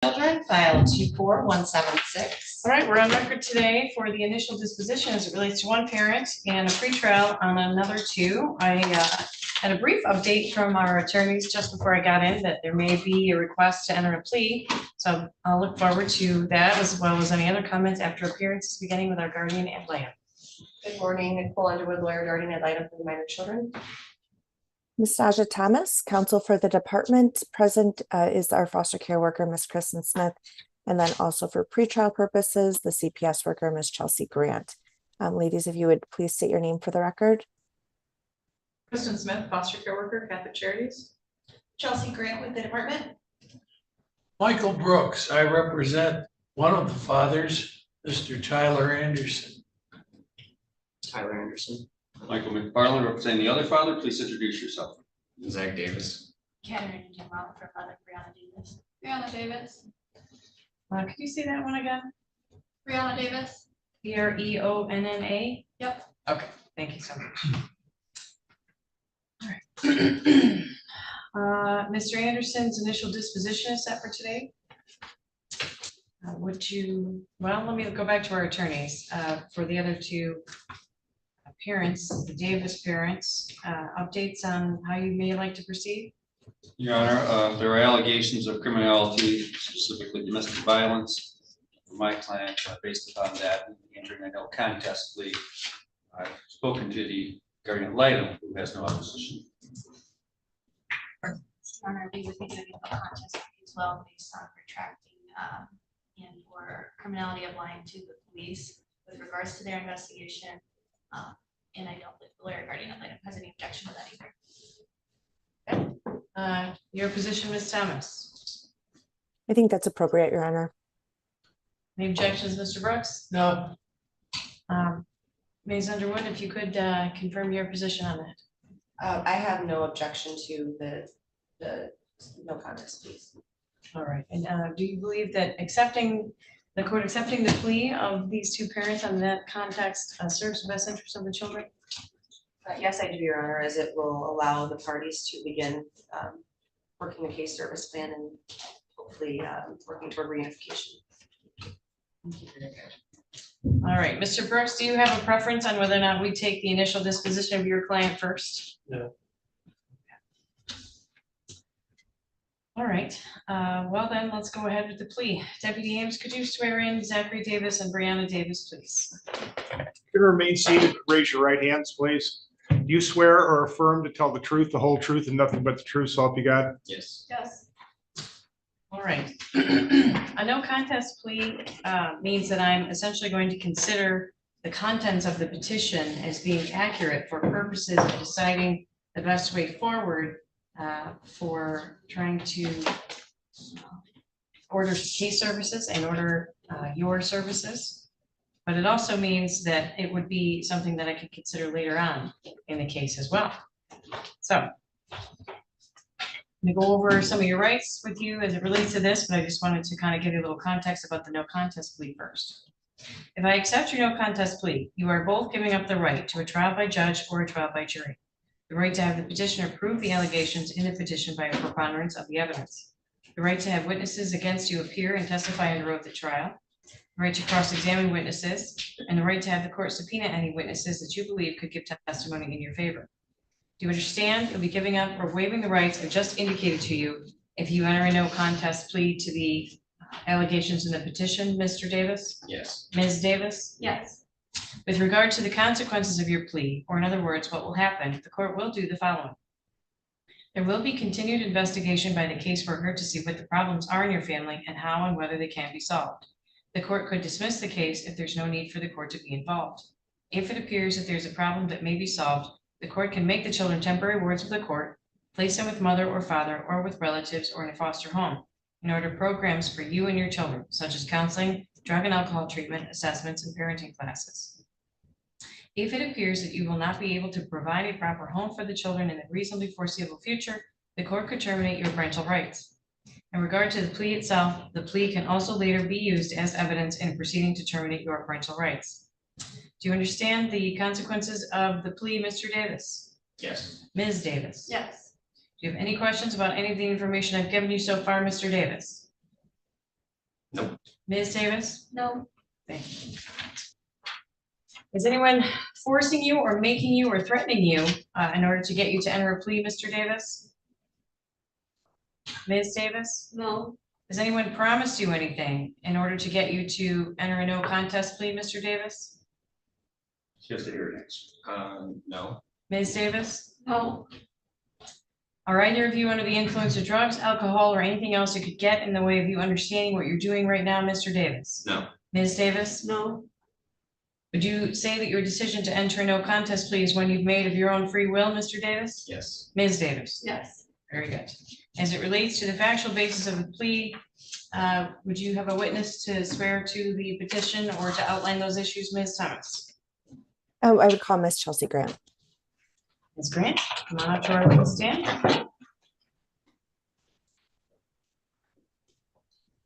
Children, file 24176. All right, we're on record today for the initial disposition as it relates to one parent and a pretrial on another two. I had a brief update from our attorneys just before I got in that there may be a request to enter a plea. So I'll look forward to that as well as any other comments after appearances beginning with our guardian ad litem. Good morning, Nicole Underwood, lawyer, guardian ad litem for the minor children. Ms. Naja Thomas, counsel for the department. Present is our foster care worker, Ms. Kristen Smith, and then also for pretrial purposes, the CPS worker, Ms. Chelsea Grant. Ladies, if you would please state your name for the record. Kristen Smith, foster care worker, Catholic Charities. Chelsea Grant with the department. Michael Brooks, I represent one of the fathers, Mr. Tyler Anderson. Tyler Anderson. Michael McFarland, representing the other father, please introduce yourself. Zach Davis. Catherine and Jim Rout for Father Brianna Davis. Brianna Davis. Could you say that one again? Brianna Davis. Breonna? Yep. Okay, thank you so much. All right. Mr. Anderson's initial disposition is set for today. Let me go back to our attorneys for the other two parents, the Davis parents, updates on how you may like to proceed. Your Honor, there are allegations of criminality, specifically domestic violence. For my client, based upon that, entering a no contest plea. I've spoken to the guardian ad litem, who has no opposition. Honor, we would be doing a contest as well based on retracting and for criminality of lying to the police with regards to their investigation. And I don't believe the lawyer guardian ad litem has any objection to that either. Your position, Ms. Thomas. I think that's appropriate, Your Honor. Any objections, Mr. Brooks? No. Ms. Underwood, if you could confirm your position on that. I have no objection to the no contest, please. All right, and do you believe that the court accepting the plea of these two parents on that context serves the best interest of the children? Yes, I do, Your Honor, as it will allow the parties to begin working a case service plan and hopefully working toward reunification. Thank you. Very good. All right, Mr. Brooks, do you have a preference on whether or not we take the initial disposition of your client first? No. All right, well then, let's go ahead with the plea. Deputy Ames, could you swear in Zachary Davis and Brianna Davis, please? You remain seated, raise your right hands, please. Do you swear or affirm to tell the truth, the whole truth, and nothing but the truth, so help you God? Yes. Yes. All right. A no contest plea means that I'm essentially going to consider the contents of the petition as being accurate for purposes of deciding the best way forward for trying to order case services and order your services. But it also means that it would be something that I could consider later on in the case as well. So I'm going to go over some of your rights with you as it relates to this, but I just wanted to kind of give you a little context about the no contest plea first. If I accept your no contest plea, you are both giving up the right to a trial by judge or a trial by jury. The right to have the petitioner prove the allegations in the petition by a preponderance of the evidence. The right to have witnesses against you appear and testify under oath at trial. The right to cross-examine witnesses, and the right to have the court subpoena any witnesses that you believe could give testimony in your favor. Do you understand you'll be giving up or waiving the rights I just indicated to you if you enter a no contest plea to the allegations in the petition, Mr. Davis? Yes. Ms. Davis? Yes. With regard to the consequences of your plea, or in other words, what will happen, the court will do the following. There will be continued investigation by the caseworker to see what the problems are in your family and how and whether they can be solved. The court could dismiss the case if there's no need for the court to be involved. If it appears that there's a problem that may be solved, the court can make the children temporary wards of the court, place them with mother or father or with relatives or in a foster home, and order programs for you and your children, such as counseling, drug and alcohol treatment, assessments, and parenting classes. If it appears that you will not be able to provide a proper home for the children in the reasonably foreseeable future, the court could terminate your parental rights. In regard to the plea itself, the plea can also later be used as evidence in proceeding to terminate your parental rights. Do you understand the consequences of the plea, Mr. Davis? Yes. Ms. Davis? Yes. Do you have any questions about any of the information I've given you so far, Mr. Davis? Ms. Davis? No. Thank you. Is anyone forcing you or making you or threatening you in order to get you to enter a plea, Mr. Davis? Ms. Davis? No. Has anyone promised you anything in order to get you to enter a no contest plea, Mr. Davis? She has to hear it next. No. Ms. Davis? No. Are either of you under the influence of drugs, alcohol, or anything else that could get in the way of you understanding what you're doing right now, Mr. Davis? No. Ms. Davis? No. Would you say that your decision to enter a no contest plea is one you've made of your own free will, Mr. Davis? Yes. Ms. Davis? Yes. Very good. As it relates to the factual basis of the plea, would you have a witness to swear to the petition or to outline those issues, Ms. Thomas? Oh, I would call Miss Chelsea Grant. Ms. Grant, come on up to our witness stand.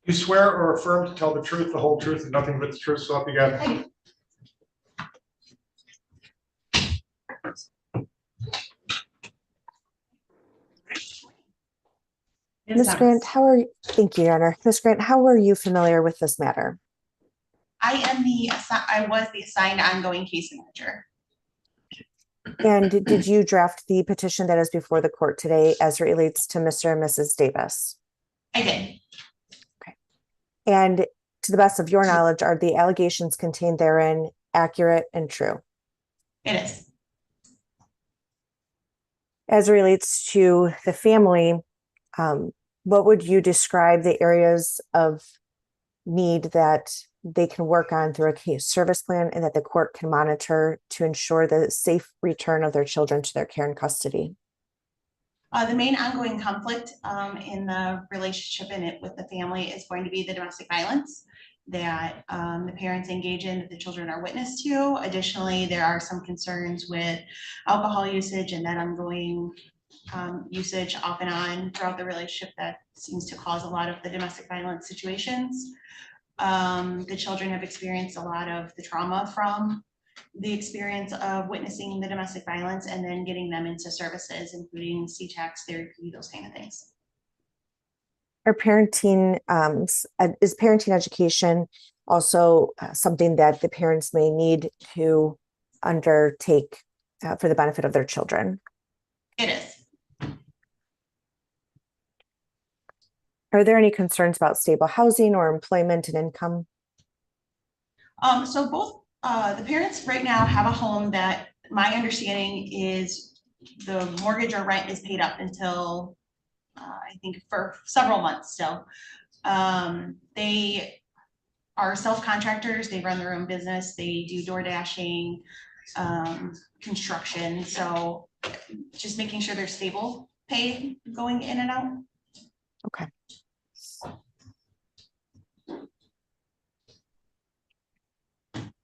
You swear or affirm to tell the truth, the whole truth, and nothing but the truth, so help you God? Miss Grant, thank you, Your Honor. Miss Grant, how are you familiar with this matter? I was the assigned ongoing case manager. And did you draft the petition that is before the court today as it relates to Mr. and Mrs. Davis? I did. And to the best of your knowledge, are the allegations contained therein accurate and true? It is. As it relates to the family, what would you describe the areas of need that they can work on through a case service plan and that the court can monitor to ensure the safe return of their children to their care and custody? The main ongoing conflict in the relationship with the family is going to be the domestic violence that the parents engage in, that the children are witness to. Additionally, there are some concerns with alcohol usage and that ongoing usage off and on throughout the relationship that seems to cause a lot of the domestic violence situations. The children have experienced a lot of the trauma from the experience of witnessing the domestic violence and then getting them into services, including CTAX, therapy, those kind of things. Are parenting, is parenting education also something that the parents may need to undertake for the benefit of their children? It is. Are there any concerns about stable housing or employment and income? So both the parents right now have a home that my understanding is the mortgage or rent is paid up until I think for several months still. They are self-contractors. They run their own business. They do door dashing, construction. So just making sure they're stable pay going in and out. Okay.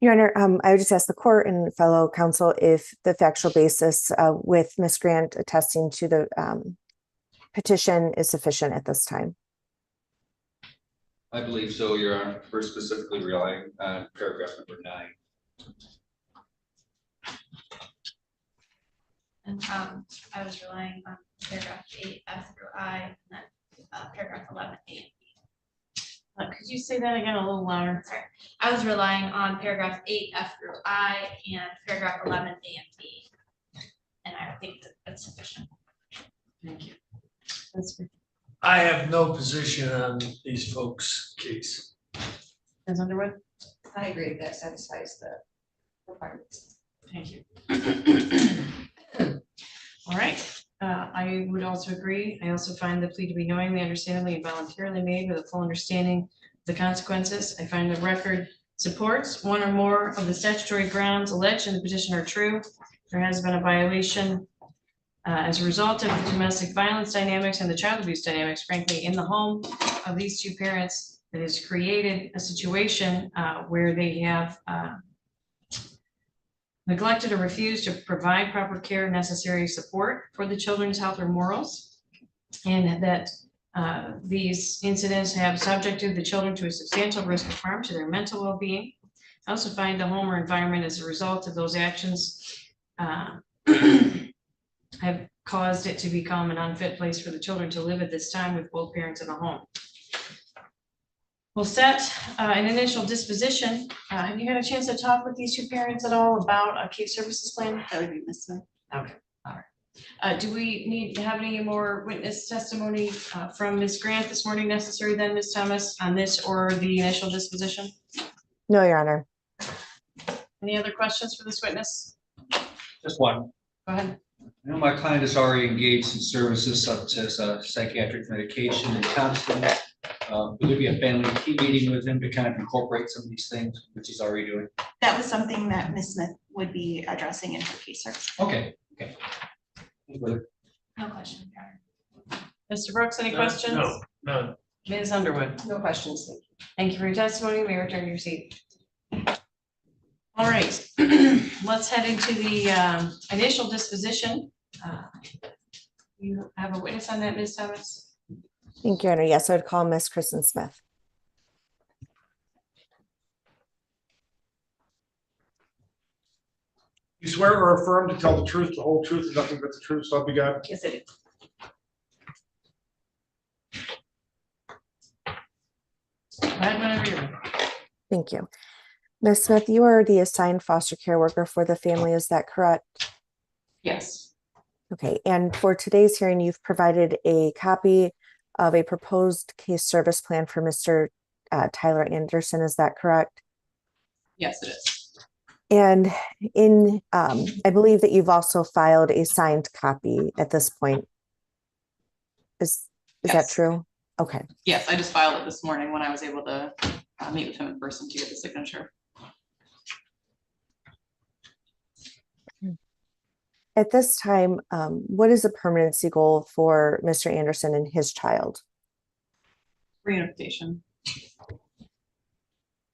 Your Honor, I would just ask the court and fellow counsel if the factual basis with Ms. Grant attesting to the petition is sufficient at this time. I believe so, Your Honor. We're specifically relying on paragraph number 9. And I was relying on paragraph 8 F through I, and then paragraph 11 A and B. Could you say that again a little louder? Sorry, I was relying on paragraph 8 F through I and paragraph 11 A and B, and I think that that's sufficient. Thank you. That's good. I have no position on these folks' case. Ms. Underwood? I agree, that satisfies the requirements. Thank you. All right, I would also agree. I also find the plea to be knowingly, understandably, and voluntarily made with a full understanding of the consequences. I find the record supports one or more of the statutory grounds alleged in the petition are true. There has been a violation as a result of the domestic violence dynamics and the child abuse dynamics, frankly, in the home of these two parents that has created a situation where they have neglected or refused to provide proper care and necessary support for the children's health or morals, and that these incidents have subjected the children to a substantial risk of harm to their mental well-being. I also find the home or environment as a result of those actions have caused it to become an unfit place for the children to live at this time with both parents in the home. We'll set an initial disposition. Have you had a chance to talk with these two parents at all about a case services plan? That would be Ms. Smith. Okay, all right. Do we need to have any more witness testimony from Ms. Grant this morning necessary then, Ms. Thomas, on this or the initial disposition? No, Your Honor. Any other questions for this witness? Just one. Go ahead. I know my client is already engaged in services such as psychiatric medication and counseling. Will there be a family key meeting with him to kind of incorporate some of these things, which he's already doing? That was something that Ms. Smith would be addressing in her case service. Okay, okay. Any further? No question, Your Honor. Mr. Brooks, any questions? No, none. Ms. Underwood? No questions, thank you. Thank you for your testimony. May I return to your seat. All right, let's head into the initial disposition. You have a witness on that, Ms. Thomas? Thank you, Your Honor. Yes, I would call Ms. Kristen Smith. You swear or affirm to tell the truth, the whole truth, and nothing but the truth, so help you God? Yes, I do. Go ahead whenever you're ready. Thank you. Ms. Smith, you are the assigned foster care worker for the family, is that correct? Yes. Okay, and for today's hearing, you've provided a copy of a proposed case service plan for Mr. Tyler Anderson, is that correct? Yes, it is. And in, I believe that you've also filed a signed copy at this point. Is that Yes. true? Okay, Yes, I just filed it this morning when I was able to meet with him in person to get the signature. at this time, what is the permanency goal for Mr. Anderson and his child? Reunification.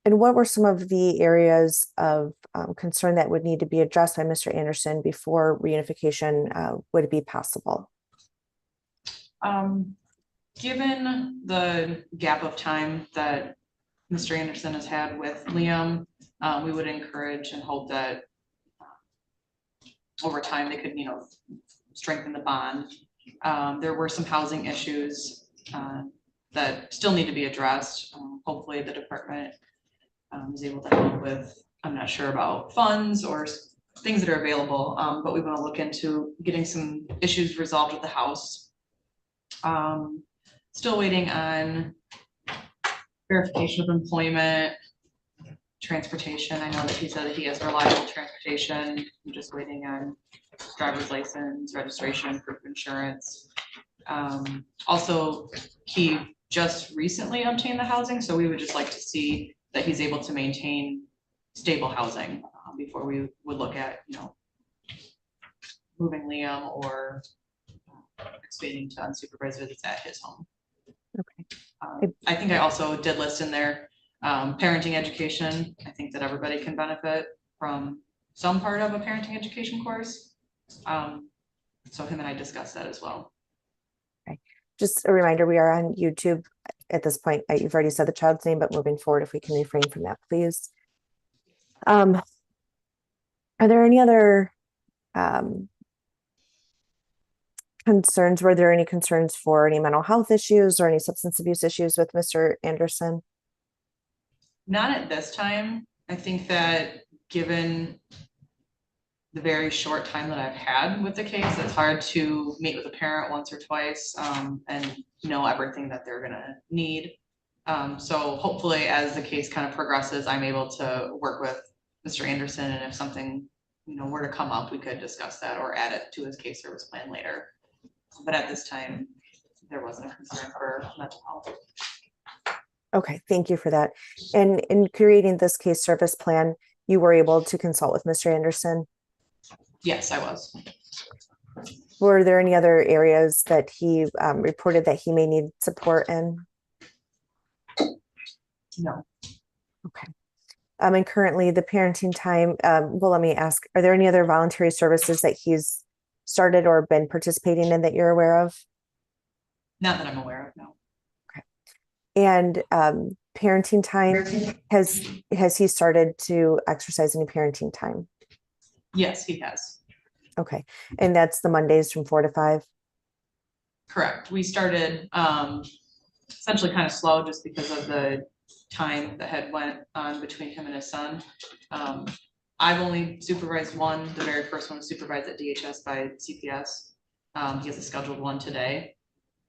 And what were some of the areas of concern that would need to be addressed by Mr. Anderson before reunification would be possible? Given the gap of time that Mr. Anderson has had with Liam, we would encourage and hope that over time they could, strengthen the bond. There were some housing issues that still need to be addressed. Hopefully the department is able to help with, I'm not sure about funds or things that are available, but we want to look into getting some issues resolved with the house. Still waiting on verification of employment, transportation. I know that he said that he has reliable transportation. I'm just waiting on driver's license, registration, proof of insurance. Also, he just recently obtained the housing, so we would just like to see that he's able to maintain stable housing before we would look at, moving Liam or expanding to unsupervised visits at his home. Okay. I think I also did list in there parenting education. I think that everybody can benefit from some part of a parenting education course. So him and I discussed that as well. Okay. Just a reminder, we are on YouTube at this point. You've already said the child's name, but moving forward, if we can refrain from that, please. Are there any other concerns? Were there any concerns for any mental health issues or any substance abuse issues with Mr. Anderson? Not at this time. I think that given the very short time that I've had with the case, it's hard to meet with a parent once or twice and know everything that they're gonna need. So hopefully as the case kind of progresses, I'm able to work with Mr. Anderson, and if something, were to come up, we could discuss that or add it to his case service plan later. But at this time, there wasn't a concern for mental health. Okay, thank you for that. And in creating this case service plan, you were able to consult with Mr. Anderson? Yes, I was. Were there any other areas that he reported that he may need support in? No. Okay. And currently the parenting time, well, let me ask, are there any other voluntary services that he's started or been participating in that you're aware of? Not that I'm aware of, no. And parenting time, has he started to exercise any parenting time? Yes, he has. Okay, and that's the Mondays from 4 to 5? Correct. We started essentially kind of slow just because of the time that had went on between him and his son. I've only supervised one, the very first one was supervised at DHS by CPS. He has a scheduled one today.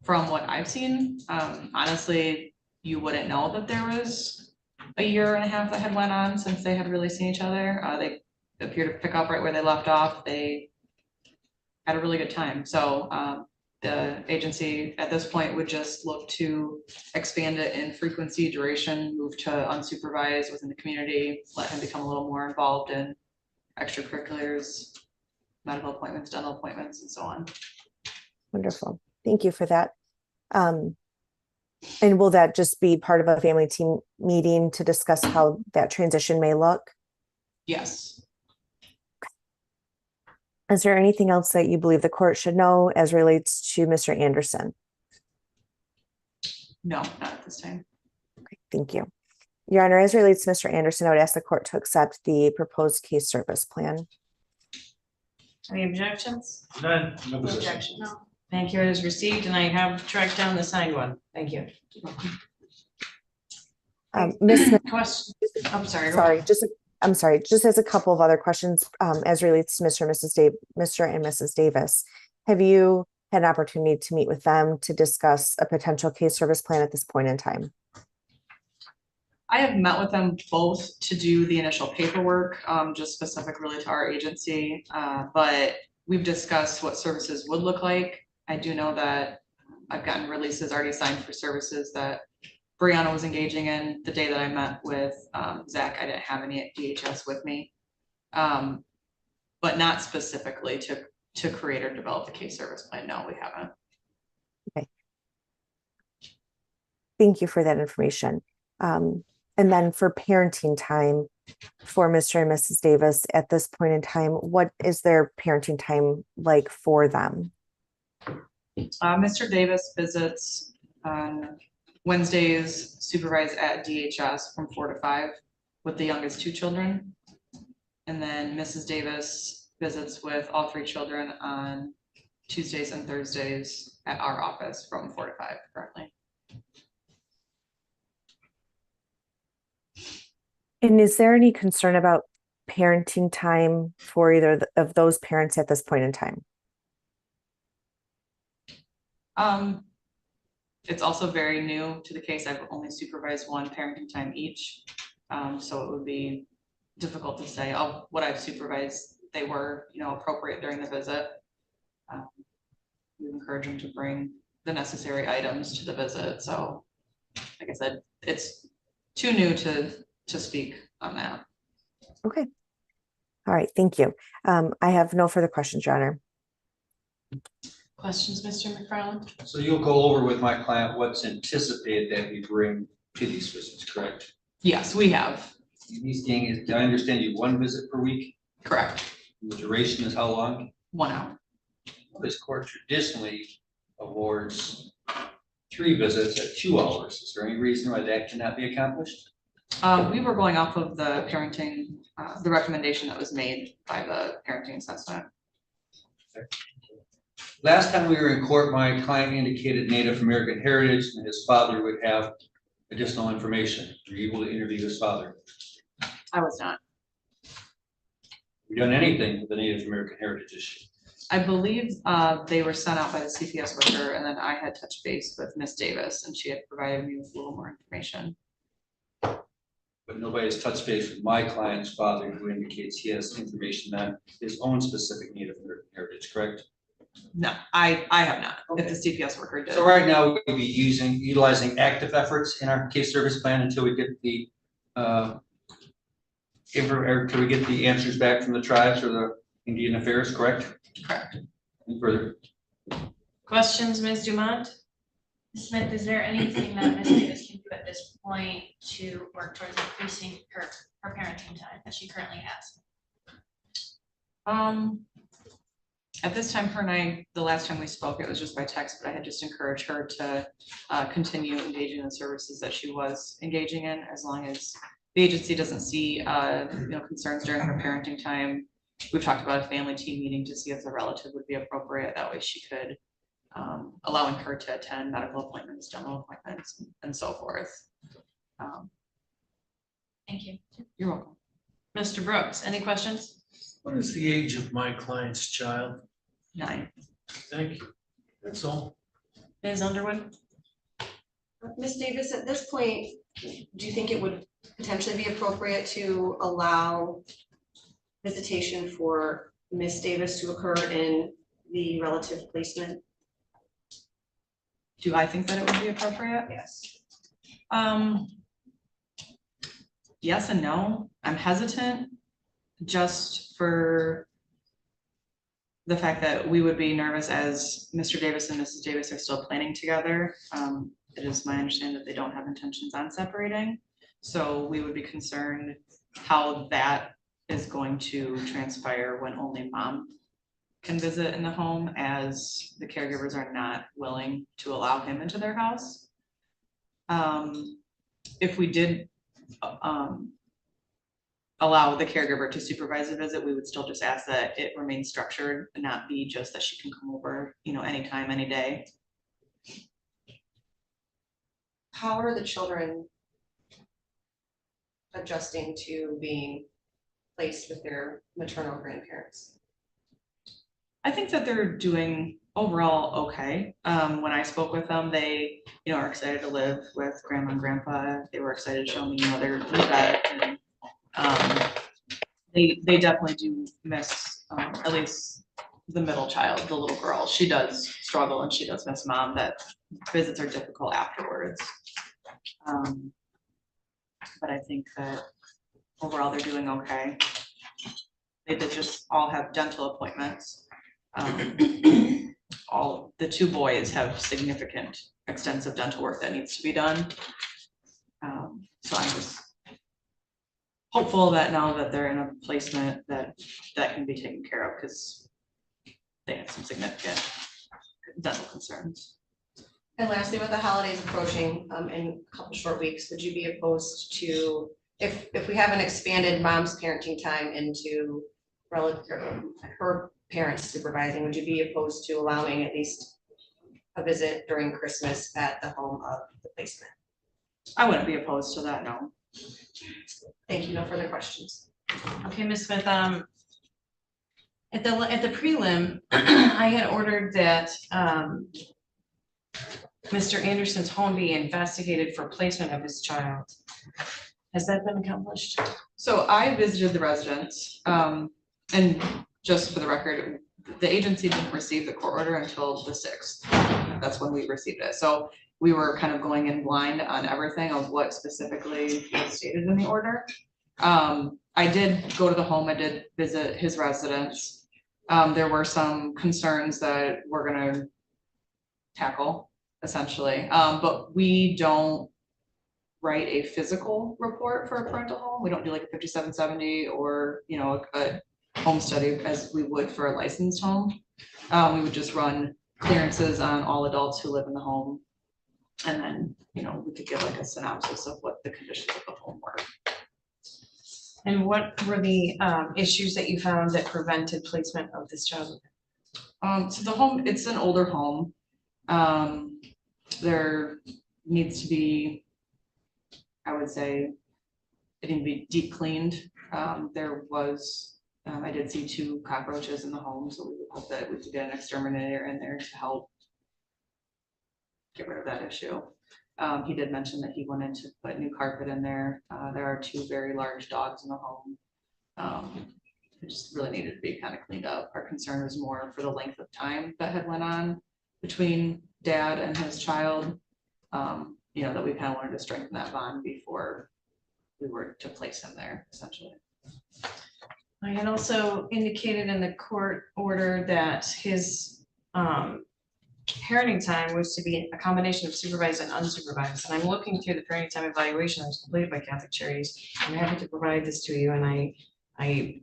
From what I've seen, honestly, you wouldn't know that there was a year and a half that had went on since they had really seen each other. They appear to pick up right where they left off. They had a really good time. So the agency at this point would just look to expand it in frequency, duration, move to unsupervised within the community, let him become a little more involved in extracurriculars, medical appointments, dental appointments, and so on. Wonderful. Thank you for that. And will that just be part of a family team meeting to discuss how that transition may look? Yes. Is there anything else that you believe the court should know as relates to Mr. Anderson? No, not at this time. Okay, thank you. Your Honor, as relates to Mr. Anderson, I would ask the court to accept the proposed case service plan. Any objections? None. No objections. No. Thank you. It is received, and I have tracked down the signed one. Thank you. Ms. Smith, Question. I'm sorry. I'm sorry, just as a couple of other questions as relates to Mr. and Mrs. Davis. Have you had an opportunity to meet with them to discuss a potential case service plan at this point in time? I have met with them both to do the initial paperwork, just specific really to our agency, but we've discussed what services would look like. I do know that I've gotten releases already signed for services that Brianna was engaging in. The day that I met with Zach, I didn't have any at DHS with me, but not specifically to create or develop the case service plan. No, we haven't. Okay. Thank you for that information. And then for parenting time for Mr. and Mrs. Davis at this point in time, what is their parenting time like for them? Mr. Davis visits on Wednesdays, supervised at DHS from 4 to 5 with the youngest 2 children. And then Mrs. Davis visits with all 3 children on Tuesdays and Thursdays at our office from 4 to 5 currently. And is there any concern about parenting time for either of those parents at this point in time? It's also very new to the case. I've only supervised 1 parenting time each. So it would be difficult to say what I've supervised, they were, appropriate during the visit. We encourage them to bring the necessary items to the visit. So like I said, it's too new to speak on that. Okay. All right. Thank you. I have no further questions, Your Honor. Questions, Mr. McFarland? So you'll go over with my client what's anticipated that we bring to these visits, correct? Yes, we have. He's getting, I understand you 1 visit per week? Correct. The duration is how long? 1 hour. Well, this court traditionally awards 3 visits at 2 hours. Is there any reason why that cannot be accomplished? We were going off of the parenting, the recommendation that was made by the parenting assessment. Okay. Last time we were in court, my client indicated Native American heritage and his father would have additional information. Were you able to interview his father? I was not. Have you done anything with the Native American heritage issue? I believe they were sent out by the CPS worker, and then I had touched base with Miss Davis, and she had provided me with a little more information. But nobody's touched base with my client's father, who indicates he has information on his own specific Native American heritage, correct? No, I have not. Okay. If the CPS worker did. So right now, we'll be utilizing active efforts in our case service plan until we get the until we get the answers back from the tribes or the Indian Affairs, correct? Correct. Any further? Questions, Ms. Dumont? Ms. Smith, is there anything that Ms. Davis can do at this point to work towards increasing her parenting time that she currently has? At this time, her and I, the last time we spoke, it was just by text, but I had just encouraged her to continue engaging in the services that she was engaging in, as long as the agency doesn't see concerns during her parenting time. We've talked about a family team meeting to see if the relative would be appropriate. That way she could allowing her to attend medical appointments, dental appointments, and so forth. Thank you. You're welcome. Mr. Brooks, any questions? What is the age of my client's child? 9. Thank you. That's all. Ms. Underwood? Ms. Davis, at this point, do you think it would potentially be appropriate to allow visitation for Ms. Davis to occur in the relative placement? Do I think that it would be appropriate? Yes. Yes and no. I'm hesitant just for the fact that we would be nervous as Mr. Davis and Mrs. Davis are still planning together. It is my understanding that they don't have intentions on separating. So we would be concerned how that is going to transpire when only mom can visit in the home, as the caregivers are not willing to allow him into their house. If we did allow the caregiver to supervise the visit, we would still just ask that it remain structured and not be just that she can come over, anytime, any day. How are the children adjusting to being placed with their maternal grandparents? I think that they're doing overall okay. When I spoke with them, they, are excited to live with grandma and grandpa. They were excited to show me, their vet, and they definitely do miss at least the middle child, the little girl. She does struggle and she does miss mom. That visits are difficult afterwards. But I think that overall they're doing okay. They did just all have dental appointments. All the 2 boys have significant extensive dental work that needs to be done. So I'm just hopeful that now that they're in a placement that can be taken care of, because they have some significant dental concerns. And lastly, with the holidays approaching in a couple short weeks, would you be opposed to, if we have an expanded mom's parenting time into her parents supervising, would you be opposed to allowing at least a visit during Christmas at the home of the placement? I wouldn't be opposed to that, no. Thank you. No further questions. Okay, Ms. Smith, at the prelim, I had ordered that Mr. Anderson's home be investigated for placement of his child. Has that been accomplished? So I visited the residence, and just for the record, the agency didn't receive the court order until the 6th. That's when we received it. So we were kind of going in blind on everything of what specifically was stated in the order. I did go to the home. I did visit his residence. There were some concerns that we're gonna tackle essentially, but we don't write a physical report for a parental home. We don't do like a 5770 or, a home study as we would for a licensed home. We would just run clearances on all adults who live in the home. And then, we could give like a synopsis of what the conditions of the home were. And what were the issues that you found that prevented placement of this child? So the home, it's an older home. There needs to be, I would say, it needed to be deep cleaned. There was, I did see 2 cockroaches in the home, so we would hope that we could get an exterminator in there to help get rid of that issue. He did mention that he wanted to put new carpet in there. There are 2 very large dogs in the home. It just really needed to be kind of cleaned up. Our concern was more for the length of time that had went on between dad and his child. That we kind of wanted to strengthen that bond before we were to place him there, essentially. I had also indicated in the court order that his parenting time was to be a combination of supervised and unsupervised. And I'm looking through the parenting time evaluation that was completed by Catholic Charities. I'm happy to provide this to you, and I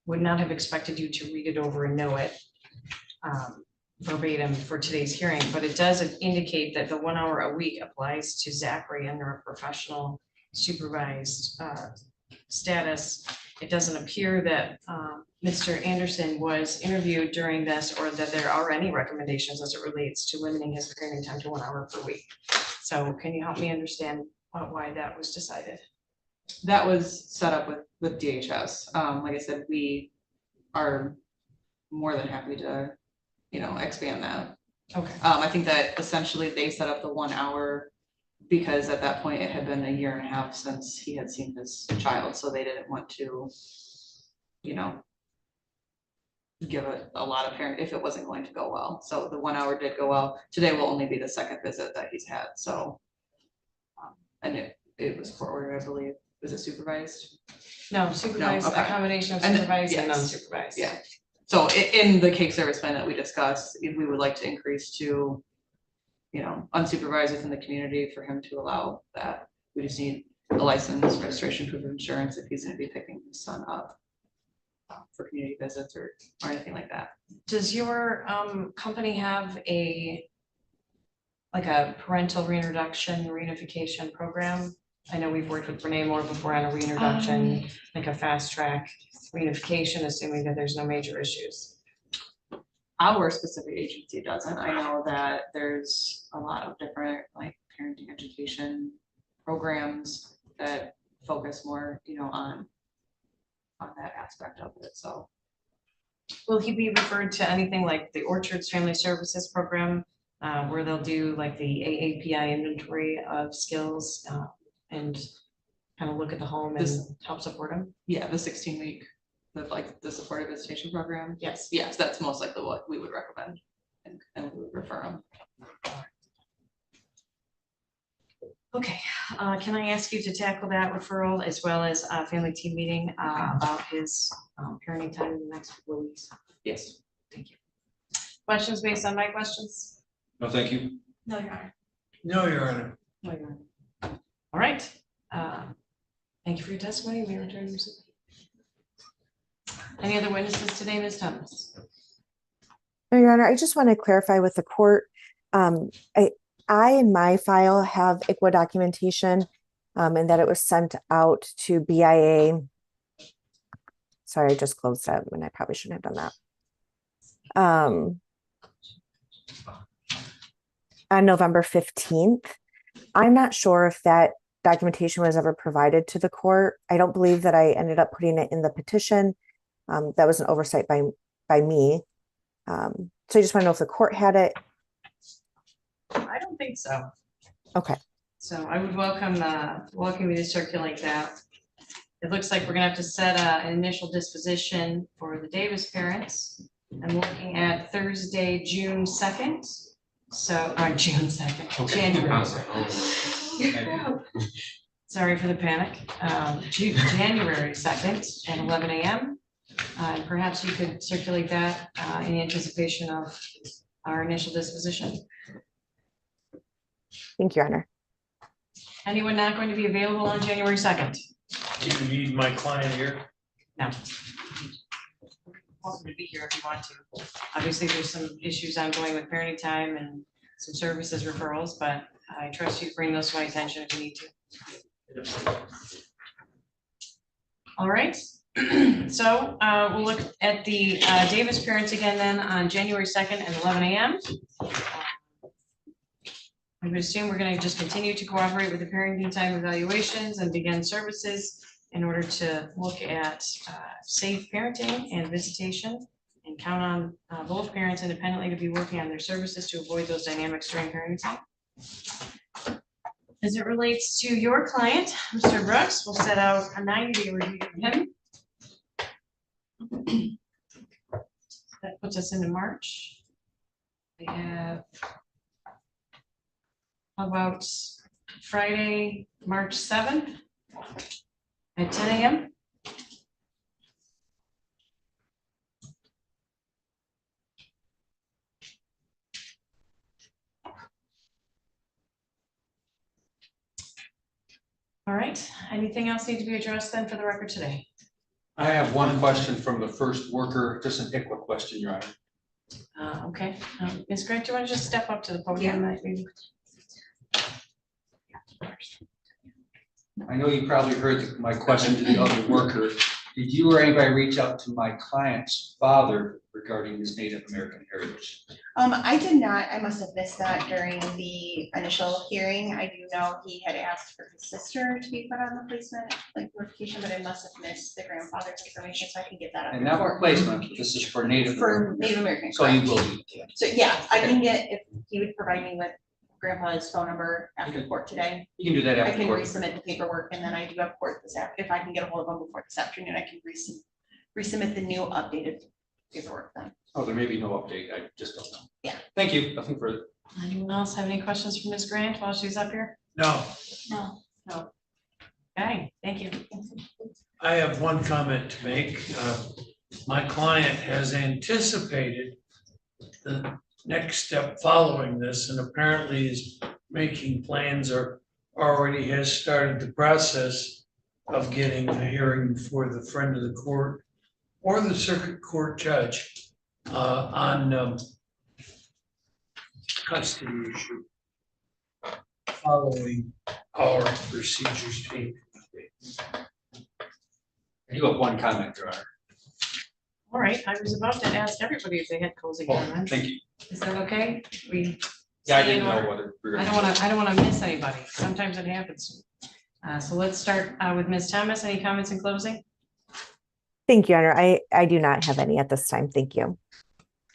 would not have expected you to read it over and know it verbatim for today's hearing, but it does indicate that the 1 hour a week applies to Zachary under a professional supervised status. It doesn't appear that Mr. Anderson was interviewed during this, or that there are any recommendations as it relates to limiting his parenting time to 1 hour per week. So can you help me understand why that was decided? That was set up with DHS. Like I said, we are more than happy to, expand that. Okay. I think that essentially they set up the 1 hour because at that point it had been a year and a half since he had seen his child, so they didn't want to, give a lot of parent if it wasn't going to go well. So the 1 hour did go well. Today will only be the second visit that he's had, so. And it was court ordered, I believe. Was it supervised? No, supervised, okay. a combination of And then- supervised and yes. unsupervised. Yeah. So in the case service plan that we discussed, if we would like to increase to, unsupervised within the community for him to allow that. We just need a license, registration, proof of insurance if he's gonna be picking his son up for community visits or anything like that. Does your company have like a parental reintroduction, reunification program? I know we've worked with Renee Moore before on a reintroduction, like a fast track reunification, assuming that there's no major issues. Our specific agency doesn't. I know that there's a lot of different like parenting education programs that focus more, on that aspect of it, so. Will he be referred to anything like the Orchards Family Services Program, where they'll do like the AAPI inventory of skills and kind of look at the home and help support him? Yeah, the 16-week, the supportive visitation program. Yes. Yes, that's most likely what we would recommend and we would refer them. Okay, can I ask you to tackle that referral as well as a family team meeting about his parenting time in the next couple of weeks? Yes. Thank you. Questions based on my questions? No, thank you. No, Your Honor. No, Your Honor. No, Your Honor. All right. Thank you for your testimony. We return your seat. Any other witnesses today, Ms. Thomas? No, Your Honor, I just want to clarify with the court. I in my file have ICWA documentation and that it was sent out to BIA. Sorry, I just closed that when I probably shouldn't have done that. On November 15th. I'm not sure if that documentation was ever provided to the court. I don't believe that I ended up putting it in the petition. That was an oversight by me. So I just want to know if the court had it. I don't think so. Okay. So I would welcome you to circulate that. It looks like we're gonna have to set an initial disposition for the Davis parents. I'm looking at Thursday, June 2nd. So, on June 2nd, January. Sorry for the panic. January 2nd at 11 a.m. And perhaps you could circulate that in anticipation of our initial disposition. Thank you, Your Honor. Anyone not going to be available on January 2nd? Do you need my client here? No. Welcome to be here if you want to. Obviously, there's some issues ongoing with parenting time and some services referrals, but I trust you to bring those to my attention if you need to. All right. So we'll look at the Davis parents again then on January 2nd at 11 a.m. I would assume we're going to just continue to cooperate with the parenting time evaluations and begin services in order to look at safe parenting and visitation and count on both parents independently to be working on their services to avoid those dynamics during parenting time. As it relates to your client, Mr. Brooks, we'll set out a 90-day review for him. That puts us into March. We have, how about Friday, March 7th at 10 a.m.? All right, anything else need to be addressed then for the record today? I have one question from the first worker, just an ICWA question, Your Honor. Okay, Ms. Grant, do you want to just step up to the podium? Maybe? I know you probably heard my question to the other worker. Did you or anybody reach out to my client's father regarding his Native American heritage? I did not, I must have missed that during the initial hearing. I do know he had asked for his sister to be put on the placement, like notification, but I must have missed the grandfather's information, so I can get that up. And not for placement, this is for Native For American. Native American. So you correct. will do that. So yeah, I can get, if he would provide me with grandpa's phone number after court today, You can do that I after can court. resubmit the paperwork, and then I do have court this after, if I can get a hold of him before this afternoon, I can resubmit the new updated paperwork then. Oh, there may be no update. I just don't know. Yeah. Thank you. Nothing further. Anyone else have any questions for Ms. Grant while she's up here? No, No, Okay, thank you. I have one comment to make. My client has anticipated the next step following this and apparently is making plans or already has started the process of getting a hearing before the friend of the court or the circuit court judge on custody issue following our procedures being complete. I do have one comment, Your Honor. All right, I was about to ask everybody if they had closing Oh, comments. thank you. Is that okay? We. Yeah, I stay in didn't know order? whether. we were I don't wanna miss anybody. Sometimes it happens. So let's start with Ms. Thomas. Any comments in closing? Thank you, Your Honor. I do not have any at this time. Thank you.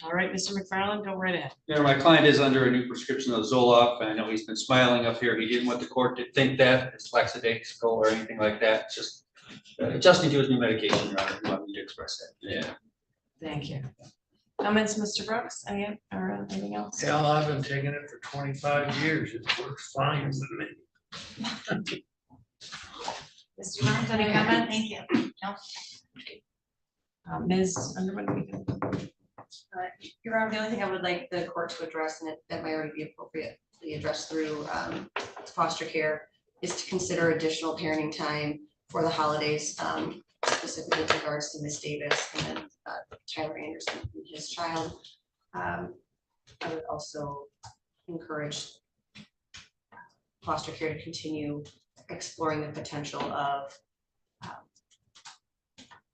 All right, Mr. McFarland, go right ahead. You know, my client is under a new prescription of Zoloft, and I know he's been smiling up here. He didn't want the court to think that it's lackadaisical or anything like that. It's just adjusting to his new medication, Your Honor. If you want me to express that. Yeah. Thank you. Comments, Mr. Brooks, any, or anything else? Hell, I've been taking it for 25 years. It works fine with me. Mr. Burns, any comment? thank you. No, Ms. Underwood? Your Honor, the only thing I would like the court to address, and that might already be appropriately addressed through foster care, is to consider additional parenting time for the holidays, specifically with regards to Ms. Davis and then Tyler Anderson and his child. I would also encourage foster care to continue exploring the potential of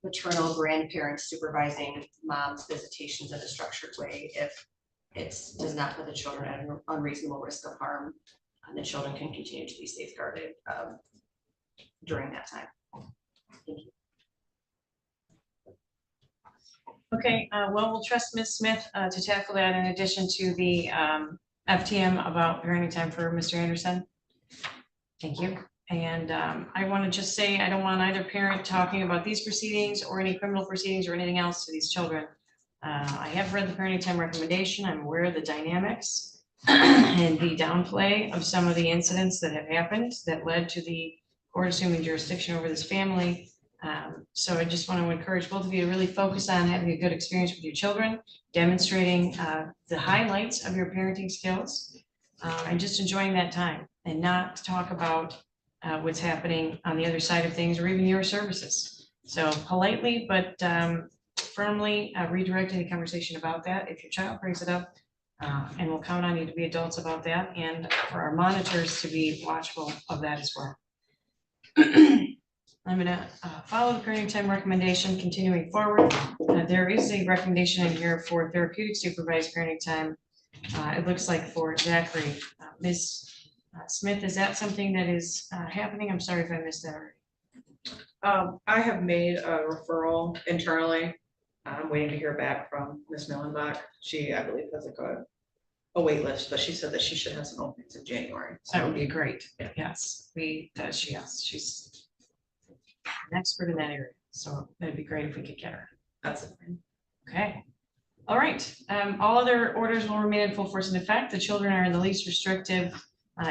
maternal grandparents supervising mom's visitations in a structured way if it does not put the children at an unreasonable risk of harm, and the children can continue to be safeguarded during that time. Thank you. Okay, well, we'll trust Ms. Smith to tackle that in addition to the FTM about parenting time for Mr. Anderson. Thank you. And I want to just say, I don't want either parent talking about these proceedings or any criminal proceedings or anything else to these children. I have read the parenting time recommendation. I'm aware of the dynamics and the downplay of some of the incidents that have happened that led to the court assuming jurisdiction over this family. So I just want to encourage both of you to really focus on having a good experience with your children, demonstrating the highlights of your parenting skills, and just enjoying that time and not talk about what's happening on the other side of things or even your services. So politely, but firmly redirect any conversation about that if your child brings it up, and we'll count on you to be adults about that and for our monitors to be watchful of that as well. I'm gonna follow the parenting time recommendation continuing forward. There is a recommendation in here for therapeutic supervised parenting time. It looks like for Zachary. Ms. Smith, is that something that is happening? I'm sorry if I missed that already. I have made a referral internally. I'm waiting to hear back from Ms. Millenbach. She, I believe, has a wait list, but she said that she should have some openings in January. That would be great. Yes, she's an expert in that area. So that'd be great if we could get her. That's it. Okay. All right. All other orders will remain in full force and effect. The children are in the least restrictive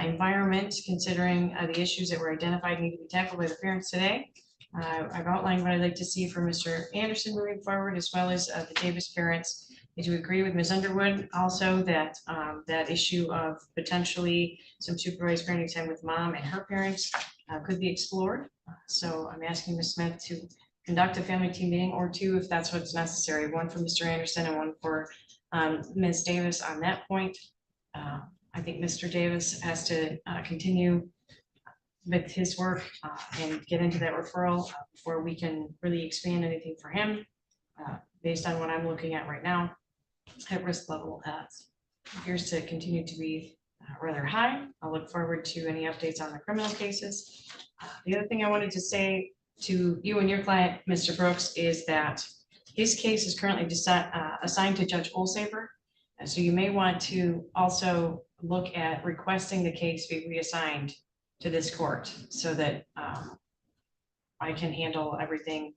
environment, considering the issues that were identified need to be tackled by the parents today. I've outlined what I'd like to see for Mr. Anderson moving forward, as well as the Davis parents. I do agree with Ms. Underwood also that that issue of potentially some supervised parenting time with mom and her parents could be explored. So I'm asking Ms. Smith to conduct a family team meeting or two if that's what's necessary, one for Mr. Anderson and one for Ms. Davis on that point. I think Mr. Davis has to continue with his work and get into that referral before we can really expand anything for him. based on what I'm looking at right now, at-risk level appears to continue to be rather high. I'll look forward to any updates on the criminal cases. The other thing I wanted to say to you and your client, Mr. Brooks, is that his case is currently assigned to Judge Olsaver. And so you may want to also look at requesting the case be reassigned to this court so that I can handle everything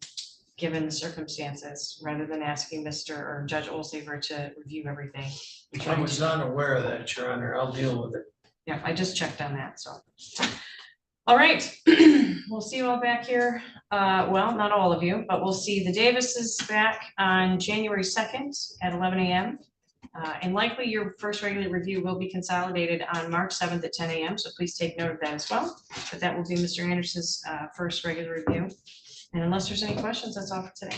given the circumstances, rather than asking Mr. or Judge Olsaver to review everything. I was not aware of that, Your Honor. I'll deal with it. Yeah, I just checked on that, so. All right, we'll see you all back here. Well, not all of you, but we'll see the Davises back on January 2nd at 11 a.m. And likely your first regular review will be consolidated on March 7th at 10 a.m. So please take note of that as well. But that will be Mr. Anderson's first regular review. And unless there's any questions, that's all for today.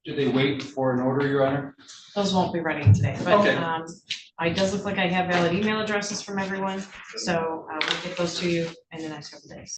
Did they wait for an order, Your Honor? Those won't be ready today, but Okay. it does look like I have valid email addresses from everyone. So we'll get those to you in the next couple days.